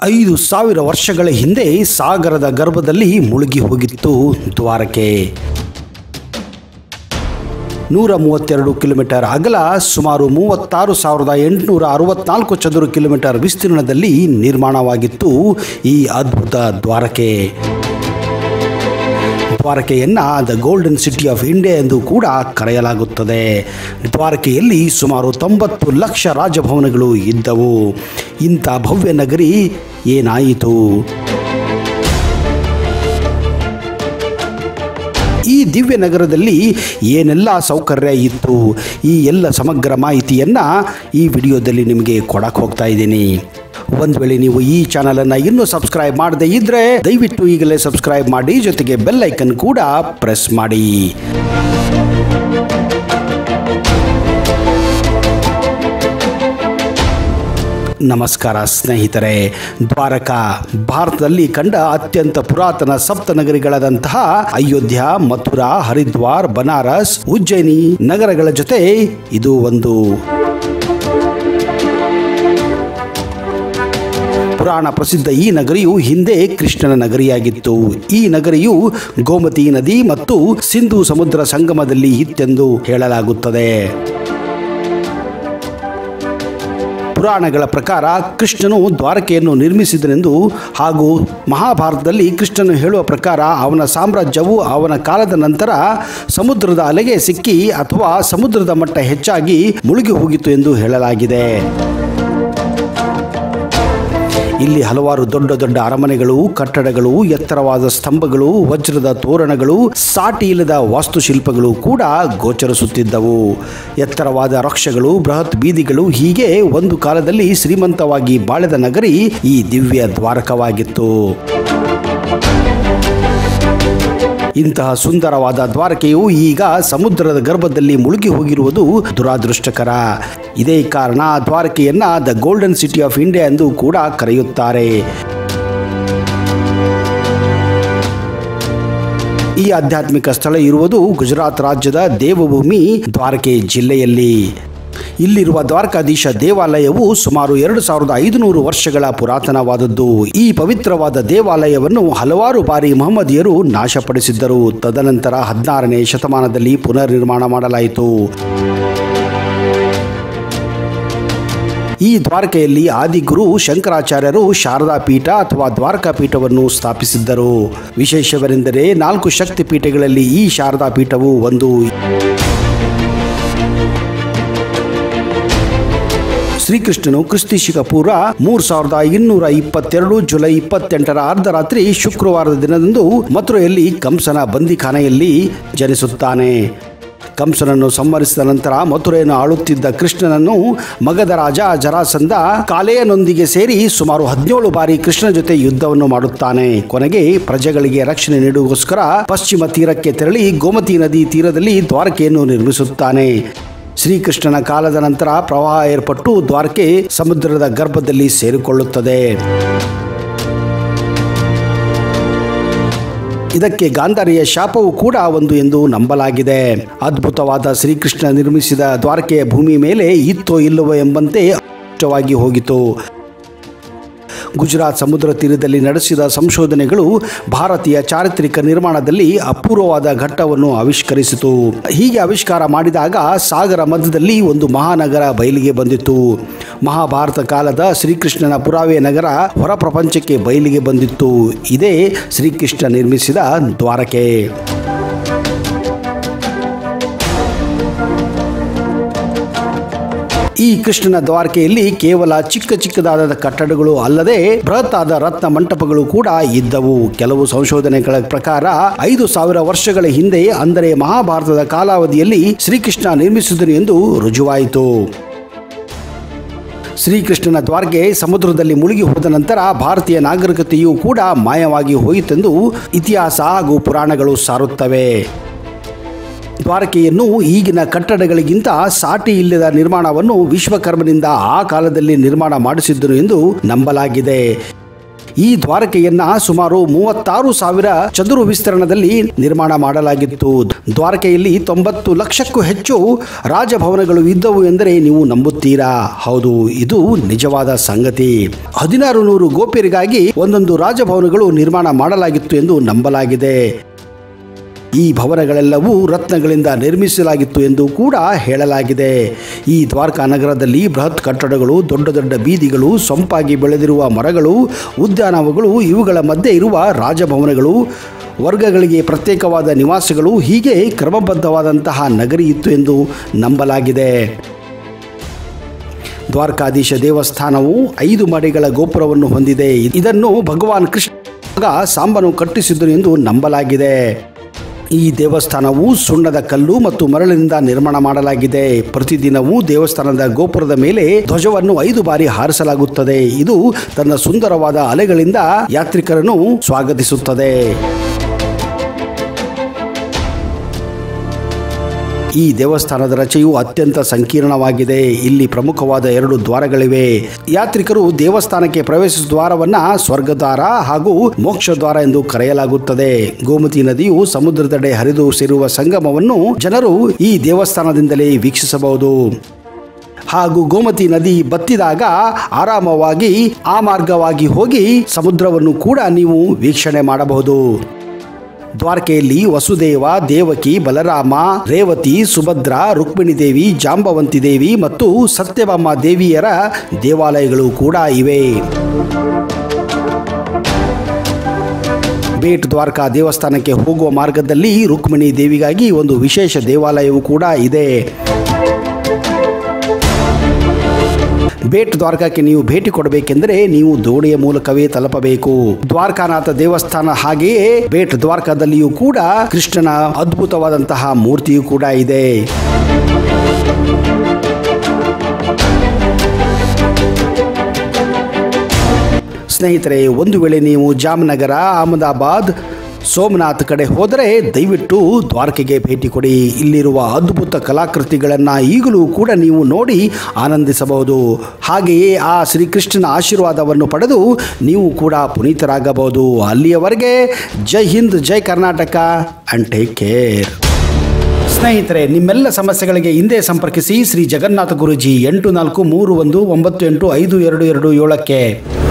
5,000 ವರ್ಷಗಳ ಹಿಂದೆ ಸಾಗರದ ಗರ್ಭದಲ್ಲಿ ಮುಳುಗಿ ಹೋಗಿತ್ತು ದ್ವಾರಕೆ. 132 ಕಿಲೋಮೀಟರ್ ಅಗಲ, ಸುಮಾರು 36,864 ಚದುರ ಕಿಲೋಮೀಟರ್ ವಿಸ್ತೀರ್ಣದಲ್ಲಿ ನಿರ್ಮಾಣವಾಗಿತ್ತು ಈ ಅದ್ಭುತ ದ್ವಾರಕೆ. ದ್ವಾರಕೆಯನ್ನ the golden city of India ಎಂದು ಕೂಡ ಕರೆಯಲಾಗುತ್ತದೆ. ದ್ವಾರಕೆಯಲ್ಲಿ ಸುಮಾರು 90 ಲಕ್ಷ ರಾಜಭವನಗಳು ಇದ್ದವು. ಇಂಥ ಭವ್ಯ ನಗರಿ ಏನಾಯಿತು? ಈ ದಿವ್ಯ ನಗರದಲ್ಲಿ ಏನೆಲ್ಲ ಸೌಕರ್ಯ ಇತ್ತು? ಈ ಎಲ್ಲ ಸಮಗ್ರ ಮಾಹಿತಿಯನ್ನು ಈ ವಿಡಿಯೋದಲ್ಲಿ ನಿಮಗೆ ಕೊಡಕ್ಕೆ ಹೋಗ್ತಾ ಇದ್ದೀನಿ. ಒಂದು ವೇಳೆ ನೀವು ಈ ಚಾನಲನ್ನು ಇನ್ನೂ ಸಬ್ಸ್ಕ್ರೈಬ್ ಮಾಡದೇ ಇದ್ದರೆ ದಯವಿಟ್ಟು ಈಗಲೇ ಸಬ್ಸ್ಕ್ರೈಬ್ ಮಾಡಿ, ಜೊತೆಗೆ ಬೆಲ್ ಐಕನ್ ಕೂಡ ಪ್ರೆಸ್ ಮಾಡಿ. ನಮಸ್ಕಾರ ಸ್ನೇಹಿತರೆ. ದ್ವಾರಕಾ ಭಾರತದಲ್ಲಿ ಕಂಡ ಅತ್ಯಂತ ಪುರಾತನ ಸಪ್ತನಗರಿಗಳಾದಂತಹ ಅಯೋಧ್ಯ, ಮಥುರಾ, ಹರಿದ್ವಾರ್, ಬನಾರಸ್, ಉಜ್ಜಯಿನಿ ನಗರಗಳ ಜೊತೆ ಇದು ಒಂದು. ಪುರಾಣ ಪ್ರಸಿದ್ಧ ಈ ನಗರಿಯು ಹಿಂದೆ ಕೃಷ್ಣನ ನಗರಿಯಾಗಿತ್ತು. ಈ ನಗರಿಯು ಗೋಮತಿ ನದಿ ಮತ್ತು ಸಿಂಧೂ ಸಮುದ್ರ ಸಂಗಮದಲ್ಲಿ ಇತ್ತೆಂದು ಹೇಳಲಾಗುತ್ತದೆ. ಪುರಾಣಗಳ ಪ್ರಕಾರ ಕೃಷ್ಣನು ದ್ವಾರಕೆಯನ್ನು ನಿರ್ಮಿಸಿದನೆಂದು ಹಾಗೂ ಮಹಾಭಾರತದಲ್ಲಿ ಕೃಷ್ಣನು ಹೇಳುವ ಪ್ರಕಾರ ಅವನ ಸಾಮ್ರಾಜ್ಯವು ಅವನ ಕಾಲದ ನಂತರ ಸಮುದ್ರದ ಅಲೆಗೆ ಸಿಕ್ಕಿ ಅಥವಾ ಸಮುದ್ರದ ಮಟ್ಟ ಹೆಚ್ಚಾಗಿ ಮುಳುಗಿ ಹೋಗಿತ್ತು ಎಂದು ಹೇಳಲಾಗಿದೆ. ಇಲ್ಲಿ ಹಲವಾರು ದೊಡ್ಡ ದೊಡ್ಡ ಅರಮನೆಗಳು, ಕಟ್ಟಡಗಳು, ಎತ್ತರವಾದ ಸ್ತಂಭಗಳು, ವಜ್ರದ ತೋರಣಗಳು, ಸಾಟಿ ಇಲ್ಲದ ವಾಸ್ತುಶಿಲ್ಪಗಳು ಕೂಡ ಗೋಚರಿಸುತ್ತಿದ್ದವು. ಎತ್ತರವಾದ ವೃಕ್ಷಗಳು, ಬೃಹತ್ ಬೀದಿಗಳು, ಹೀಗೆ ಒಂದು ಕಾಲದಲ್ಲಿ ಶ್ರೀಮಂತವಾಗಿ ಬಾಳಿದ ನಗರಿ ಈ ದಿವ್ಯ ದ್ವಾರಕವಾಗಿತ್ತು. ಇಂತಹ ಸುಂದರವಾದ ದ್ವಾರಕೆಯು ಈಗ ಸಮುದ್ರದ ಗರ್ಭದಲ್ಲಿ ಮುಳುಗಿ ಹೋಗಿರುವುದು ದುರಾದೃಷ್ಟಕರ. ಇದೇ ಕಾರಣ ದ್ವಾರಕೆಯನ್ನ the golden city of India ಎಂದು ಕೂಡ ಕರೆಯುತ್ತಾರೆ. ಈ ಆಧ್ಯಾತ್ಮಿಕ ಸ್ಥಳ ಇರುವುದು ಗುಜರಾತ್ ರಾಜ್ಯದ ದೇವಭೂಮಿ ದ್ವಾರಕೆ ಜಿಲ್ಲೆಯಲ್ಲಿ. ಇಲ್ಲಿರುವ ದ್ವಾರಕಾಧೀಶ ದೇವಾಲಯವು ಸುಮಾರು 2,500 ವರ್ಷಗಳ ಪುರಾತನವಾದದ್ದು. ಈ ಪವಿತ್ರವಾದ ದೇವಾಲಯವನ್ನು ಹಲವಾರು ಬಾರಿ ಮಹಮ್ಮದಿಯರು ನಾಶಪಡಿಸಿದ್ದರು. ತದನಂತರ 16ನೇ ಶತಮಾನದಲ್ಲಿ ಪುನರ್ ನಿರ್ಮಾಣ ಮಾಡಲಾಯಿತು. ಈ ದ್ವಾರಕೆಯಲ್ಲಿ ಆದಿಗುರು ಶಂಕರಾಚಾರ್ಯರು ಶಾರದಾ ಪೀಠ ಅಥವಾ ದ್ವಾರಕಾ ಪೀಠವನ್ನು ಸ್ಥಾಪಿಸಿದ್ದರು. ವಿಶೇಷವೆಂದರೆ 4 ಶಕ್ತಿ ಪೀಠಗಳಲ್ಲಿ ಈ ಶಾರದಾ ಪೀಠವು ಒಂದು. ಶ್ರೀಕೃಷ್ಣನು ಕ್ರಿಸ್ತಿಶಕ ಪೂರ್ವ 3222 ಜುಲೈ 28ರ ಅರ್ಧರಾತ್ರಿ ಶುಕ್ರವಾರದ ದಿನದಂದು ಮಥುರೆಯಲ್ಲಿ ಕಂಸನ ಬಂದಿಖಾನೆಯಲ್ಲಿ ಜನಿಸುತ್ತಾನೆ. ಕಂಸನನ್ನು ಸಂಹರಿಸಿದ ನಂತರ ಮಥುರೆಯನ್ನು ಆಳುತ್ತಿದ್ದ ಕೃಷ್ಣನನ್ನು ಮಗಧ ರಾಜ ಜರಾಸಂಧ ಕಾಲೇಯನೊಂದಿಗೆ ಸೇರಿ ಸುಮಾರು 17 ಬಾರಿ ಕೃಷ್ಣನ ಜೊತೆ ಯುದ್ಧವನ್ನು ಮಾಡುತ್ತಾನೆ. ಕೊನೆಗೆ ಪ್ರಜೆಗಳಿಗೆ ರಕ್ಷಣೆ ನೀಡುವುದಕ್ಕೋಸ್ಕರ ಪಶ್ಚಿಮ ತೀರಕ್ಕೆ ತೆರಳಿ ಗೋಮತಿ ನದಿ ತೀರದಲ್ಲಿ ದ್ವಾರಕೆಯನ್ನು ನಿರ್ಮಿಸುತ್ತಾನೆ. ಶ್ರೀಕೃಷ್ಣನ ಕಾಲದ ನಂತರ ಪ್ರವಾಹ ಏರ್ಪಟ್ಟು ದ್ವಾರಕೆ ಸಮುದ್ರದ ಗರ್ಭದಲ್ಲಿ ಸೇರಿಕೊಳ್ಳುತ್ತದೆ. ಇದಕ್ಕೆ ಗಾಂಧಾರಿಯ ಶಾಪವೂ ಕೂಡ ಒಂದು ಎಂದು ನಂಬಲಾಗಿದೆ. ಅದ್ಭುತವಾದ ಶ್ರೀಕೃಷ್ಣ ನಿರ್ಮಿಸಿದ ದ್ವಾರಕೆಯ ಭೂಮಿ ಮೇಲೆ ಇತ್ತೋ ಇಲ್ಲವೋ ಎಂಬಂತೆ ಅಷ್ಟವಾಗಿ ಹೋಗಿತು. ಗುಜರಾತ್ ಸಮುದ್ರ ತೀರದಲ್ಲಿ ನಡೆಸಿದ ಸಂಶೋಧನೆಗಳು ಭಾರತೀಯ ಚಾರಿತ್ರಿಕ ನಿರ್ಮಾಣದಲ್ಲಿ ಅಪೂರ್ವವಾದ ಘಟ್ಟವನ್ನು ಆವಿಷ್ಕರಿಸಿತು. ಹೀಗೆ ಆವಿಷ್ಕಾರ ಮಾಡಿದಾಗ ಸಾಗರ ಮಧ್ಯದಲ್ಲಿ ಒಂದು ಮಹಾನಗರ ಬಯಲಿಗೆ ಬಂದಿತು. ಮಹಾಭಾರತ ಕಾಲದ ಶ್ರೀಕೃಷ್ಣನ ಪುರಾವೆ ನಗರ ಹೊರ ಪ್ರಪಂಚಕ್ಕೆ ಬಯಲಿಗೆ ಬಂದಿತ್ತು. ಇದೇ ಶ್ರೀಕೃಷ್ಣ ನಿರ್ಮಿಸಿದ ದ್ವಾರಕೆ. ಈ ಕೃಷ್ಣನ ದ್ವಾರಕೆಯಲ್ಲಿ ಕೇವಲ ಚಿಕ್ಕದಾದ ಕಟ್ಟಡಗಳು ಅಲ್ಲದೆ ಬೃಹತ್ತಾದ ರತ್ನ ಮಂಟಪಗಳು ಕೂಡ ಇದ್ದವು. ಕೆಲವು ಸಂಶೋಧನೆಗಳ ಪ್ರಕಾರ 5,000 ವರ್ಷಗಳ ಹಿಂದೆ, ಅಂದರೆ ಮಹಾಭಾರತದ ಕಾಲಾವಧಿಯಲ್ಲಿ ಶ್ರೀಕೃಷ್ಣ ನಿರ್ಮಿಸಿದನು ಎಂದು ರುಜುವಾಯಿತು. ಶ್ರೀಕೃಷ್ಣನ ದ್ವಾರಕೆ ಸಮುದ್ರದಲ್ಲಿ ಮುಳುಗಿ ಹೋದ ನಂತರ ಭಾರತೀಯ ನಾಗರಿಕತೆಯೂ ಕೂಡ ಮಾಯವಾಗಿ ಹೋಯಿತೆಂದು ಇತಿಹಾಸ ಹಾಗೂ ಪುರಾಣಗಳು ಸಾರುತ್ತವೆ. ದ್ವಾರಕೆಯನ್ನು ಈಗಿನ ಕಟ್ಟಡಗಳಿಗಿಂತ ಸಾಟಿ ಇಲ್ಲದ ನಿರ್ಮಾಣವನ್ನು ವಿಶ್ವಕರ್ಮನಿಂದ ಆ ಕಾಲದಲ್ಲಿ ನಿರ್ಮಾಣ ಮಾಡಿಸಿದ್ದನು ಎಂದು ನಂಬಲಾಗಿದೆ. ಈ ದ್ವಾರಕೆಯನ್ನ ಸುಮಾರು 36,000 ಚದುರು ವಿಸ್ತೀರ್ಣದಲ್ಲಿ ನಿರ್ಮಾಣ ಮಾಡಲಾಗಿತ್ತು. ದ್ವಾರಕೆಯಲ್ಲಿ 90 ಲಕ್ಷಕ್ಕೂ ಹೆಚ್ಚು ರಾಜಭವನಗಳು ಇದ್ದವು ಎಂದರೆ ನೀವು ನಂಬುತ್ತೀರಾ? ಹೌದು, ಇದು ನಿಜವಾದ ಸಂಗತಿ. 1600 ಗೋಪ್ಯರಿಗಾಗಿ ಒಂದೊಂದು ರಾಜಭವನಗಳು ನಿರ್ಮಾಣ ಮಾಡಲಾಗಿತ್ತು ಎಂದು ನಂಬಲಾಗಿದೆ. ಈ ಭವನಗಳೆಲ್ಲವೂ ರತ್ನಗಳಿಂದ ನಿರ್ಮಿಸಲಾಗಿತ್ತು ಎಂದು ಕೂಡ ಹೇಳಲಾಗಿದೆ. ಈ ದ್ವಾರಕಾ ನಗರದಲ್ಲಿ ಬೃಹತ್ ಕಟ್ಟಡಗಳು, ದೊಡ್ಡ ದೊಡ್ಡ ಬೀದಿಗಳು, ಸೊಂಪಾಗಿ ಬೆಳೆದಿರುವ ಮರಗಳು, ಉದ್ಯಾನವನಗಳು, ಇವುಗಳ ಮಧ್ಯೆ ಇರುವ ರಾಜಭವನಗಳು, ವರ್ಗಗಳಿಗೆ ಪ್ರತ್ಯೇಕವಾದ ನಿವಾಸಗಳು, ಹೀಗೆ ಕ್ರಮಬದ್ಧವಾದಂತಹ ನಗರಿ ಇತ್ತು ಎಂದು ನಂಬಲಾಗಿದೆ. ದ್ವಾರಕಾಧೀಶ ದೇವಸ್ಥಾನವು 5 ಮಡಿಗಳ ಗೋಪುರವನ್ನು ಹೊಂದಿದೆ. ಇದನ್ನು ಭಗವಾನ್ ಕೃಷ್ಣ ಸಾಂಬನು ಕಟ್ಟಿಸಿದ್ದನು ಎಂದು ನಂಬಲಾಗಿದೆ. ಈ ದೇವಸ್ಥಾನವು ಸುಣ್ಣದ ಕಲ್ಲು ಮತ್ತು ಮರಳಿನಿಂದ ನಿರ್ಮಾಣ ಮಾಡಲಾಗಿದೆ. ಪ್ರತಿದಿನವೂ ದೇವಸ್ಥಾನದ ಗೋಪುರದ ಮೇಲೆ ಧ್ವಜವನ್ನು 5 ಬಾರಿ ಹಾರಿಸಲಾಗುತ್ತದೆ. ಇದು ತನ್ನ ಸುಂದರವಾದ ಅಲೆಗಳಿಂದ ಯಾತ್ರಿಕರನ್ನು ಸ್ವಾಗತಿಸುತ್ತದೆ. ಈ ದೇವಸ್ಥಾನದ ರಚನೆಯು ಅತ್ಯಂತ ಸಂಕೀರ್ಣವಾಗಿದೆ. ಇಲ್ಲಿ ಪ್ರಮುಖವಾದ 2 ದ್ವಾರಗಳಿವೆ. ಯಾತ್ರಿಕರು ದೇವಸ್ಥಾನಕ್ಕೆ ಪ್ರವೇಶಿಸುವ ದ್ವಾರವನ್ನ ಸ್ವರ್ಗದ್ವಾರ ಹಾಗೂ ಮೋಕ್ಷ ದ್ವಾರ ಎಂದು ಕರೆಯಲಾಗುತ್ತದೆ. ಗೋಮತಿ ನದಿಯು ಸಮುದ್ರದೆಡೆ ಹರಿದು ಸೇರುವ ಸಂಗಮವನ್ನು ಜನರು ಈ ದೇವಸ್ಥಾನದಿಂದಲೇ ವೀಕ್ಷಿಸಬಹುದು. ಹಾಗೂ ಗೋಮತಿ ನದಿ ಬತ್ತಿದಾಗ ಆರಾಮವಾಗಿ ಆ ಮಾರ್ಗವಾಗಿ ಹೋಗಿ ಸಮುದ್ರವನ್ನು ಕೂಡ ನೀವು ವೀಕ್ಷಣೆ ಮಾಡಬಹುದು. ದ್ವಾರಕೆಯಲ್ಲಿ ವಸುದೇವ, ದೇವಕಿ, ಬಲರಾಮ, ರೇವತಿ, ಸುಭದ್ರ, ರುಕ್ಮಿಣಿ ದೇವಿ, ಜಾಂಬವಂತಿ ದೇವಿ ಮತ್ತು ಸತ್ಯಭಾಮ ದೇವಿಯರ ದೇವಾಲಯಗಳು ಕೂಡ ಇವೆ. ಬೇಟ್ ದ್ವಾರಕಾ ದೇವಸ್ಥಾನಕ್ಕೆ ಹೋಗುವ ಮಾರ್ಗದಲ್ಲಿ ರುಕ್ಮಿಣಿ ದೇವಿಗಾಗಿ ಒಂದು ವಿಶೇಷ ದೇವಾಲಯವು ಕೂಡ ಇದೆ. ಬೇಟ್ ದ್ವಾರಕಕ್ಕೆ ನೀವು ಭೇಟಿ ಕೊಡಬೇಕೆಂದರೆ ನೀವು ದೋಣಿಯ ಮೂಲಕವೇ ತಲುಪಬೇಕು. ದ್ವಾರಕಾನಾಥ ದೇವಸ್ಥಾನ ಹಾಗೆಯೇ ಬೇಟ್ ದ್ವಾರಕಾದಲ್ಲಿಯೂ ಕೂಡ ಕೃಷ್ಣನ ಅದ್ಭುತವಾದಂತಹ ಮೂರ್ತಿಯೂ ಕೂಡ ಇದೆ. ಸ್ನೇಹಿತರೆ, ಒಂದು ವೇಳೆ ನೀವು ಜಾಮ್ನಗರ, ಅಹಮದಾಬಾದ್, ಸೋಮನಾಥ್ ಕಡೆ ಹೋದರೆ ದಯವಿಟ್ಟು ದ್ವಾರಕೆಗೆ ಭೇಟಿ ಕೊಡಿ. ಇಲ್ಲಿರುವ ಅದ್ಭುತ ಕಲಾಕೃತಿಗಳನ್ನು ಈಗಲೂ ಕೂಡ ನೀವು ನೋಡಿ ಆನಂದಿಸಬಹುದು. ಹಾಗೆಯೇ ಆ ಶ್ರೀಕೃಷ್ಣನ ಆಶೀರ್ವಾದವನ್ನು ಪಡೆದು ನೀವು ಕೂಡ ಪುನೀತರಾಗಬಹುದು. ಅಲ್ಲಿಯವರೆಗೆ ಜೈ ಹಿಂದ್, ಜೈ ಕರ್ನಾಟಕ ಅಂಡ್ ಟೇಕ್ ಕೇರ್. ಸ್ನೇಹಿತರೆ, ನಿಮ್ಮೆಲ್ಲ ಸಮಸ್ಯೆಗಳಿಗೆ ಹಿಂದೆ ಸಂಪರ್ಕಿಸಿ ಶ್ರೀ ಜಗನ್ನಾಥ ಗುರೂಜಿ 8431985227.